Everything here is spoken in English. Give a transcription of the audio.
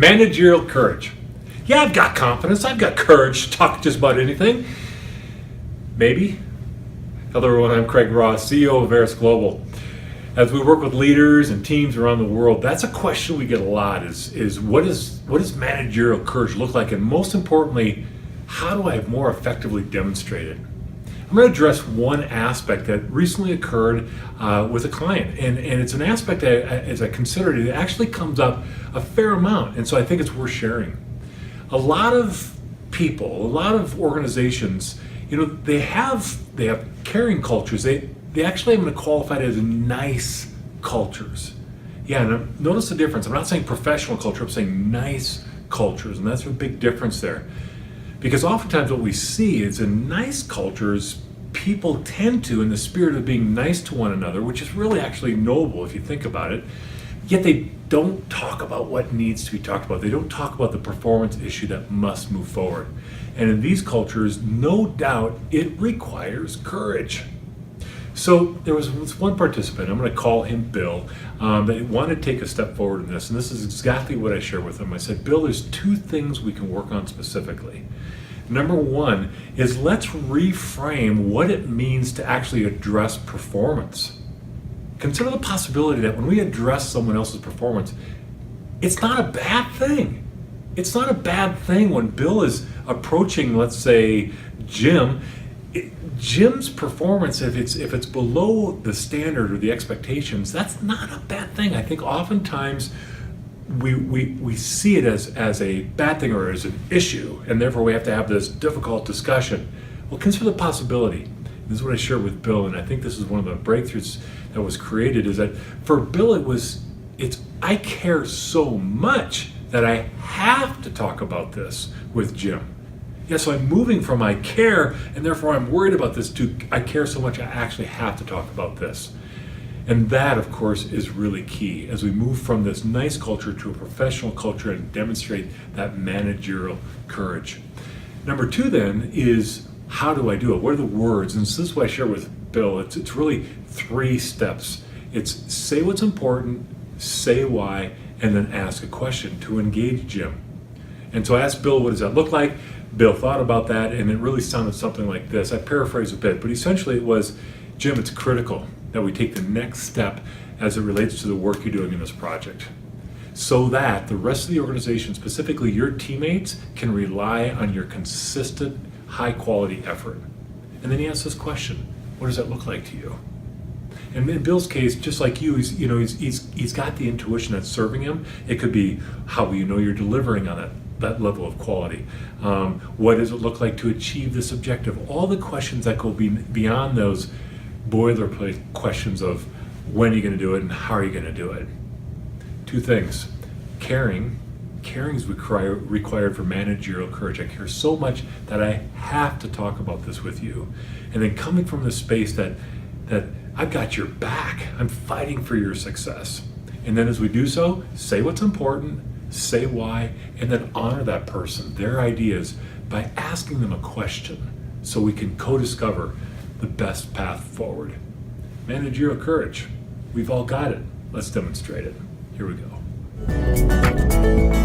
Managerial courage. Yeah, I've got confidence. I've got courage to talk just about anything. Maybe. Hello everyone, I'm Craig Ross, CEO of Veris Global. As we work with leaders and teams around the world, that's a question we get a lot is what does managerial courage look like? And most importantly, how do I more effectively demonstrate it? I'm going to address one aspect that recently occurred with a client. And it's an aspect that, as I considered it, actually comes up a fair amount. And so I think it's worth sharing. A lot of people, a lot of organizations, they have caring cultures. They actually I'm going to qualify it as nice cultures. Yeah, and notice the difference. I'm not saying professional culture, I'm saying nice cultures, and that's a big difference there. Because oftentimes what we see is in nice cultures, people tend to, in the spirit of being nice to one another, which is really actually noble if you think about it, yet they don't talk about what needs to be talked about. They don't talk about the performance issue that must move forward. And in these cultures, no doubt, it requires courage. So there was one participant, I'm going to call him Bill, that wanted to take a step forward in this. And this is exactly what I shared with him. I said, Bill, there's two things we can work on specifically. Number one is let's reframe what it means to actually address performance. Consider the possibility that when we address someone else's performance, it's not a bad thing. It's not a bad thing when Bill is approaching, let's say, Jim. Jim's performance, if it's below the standard or the expectations, that's not a bad thing. I think oftentimes we see it as a bad thing or as an issue, and therefore we have to have this difficult discussion. Well, consider the possibility. This is what I shared with Bill, and I think this is one of the breakthroughs that was created, is that for Bill I care so much that I have to talk about this with Jim. Yeah, so I'm moving from I care, and therefore I'm worried about this, to I care so much I actually have to talk about this. And that, of course, is really key as we move from this nice culture to a professional culture and demonstrate that managerial courage. Number two then is, how do I do it? What are the words? And this is what I share with Bill. It's really three steps. It's say what's important, say why, and then ask a question to engage Jim. And so I asked Bill, what does that look like? Bill thought about that, and it really sounded something like this. I paraphrase a bit, but essentially it was, Jim, it's critical that we take the next step as it relates to the work you're doing in this project, so that the rest of the organization, specifically your teammates, can rely on your consistent, high-quality effort. And then he asked this question, what does that look like to you? And in Bill's case, just like you, he's got the intuition that's serving him. It could be, how will you know you're delivering on that level of quality? What does it look like to achieve this objective? All the questions that go beyond those boilerplate questions of when are you going to do it and how are you going to do it. Two things. Caring is required for managerial courage. I care so much that I have to talk about this with you. And then coming from the space that I've got your back. I'm fighting for your success. And then as we do so, say what's important, say why, and then honor that person, their ideas, by asking them a question so we can co-discover the best path forward. Managerial courage. We've all got it. Let's demonstrate it. Here we go.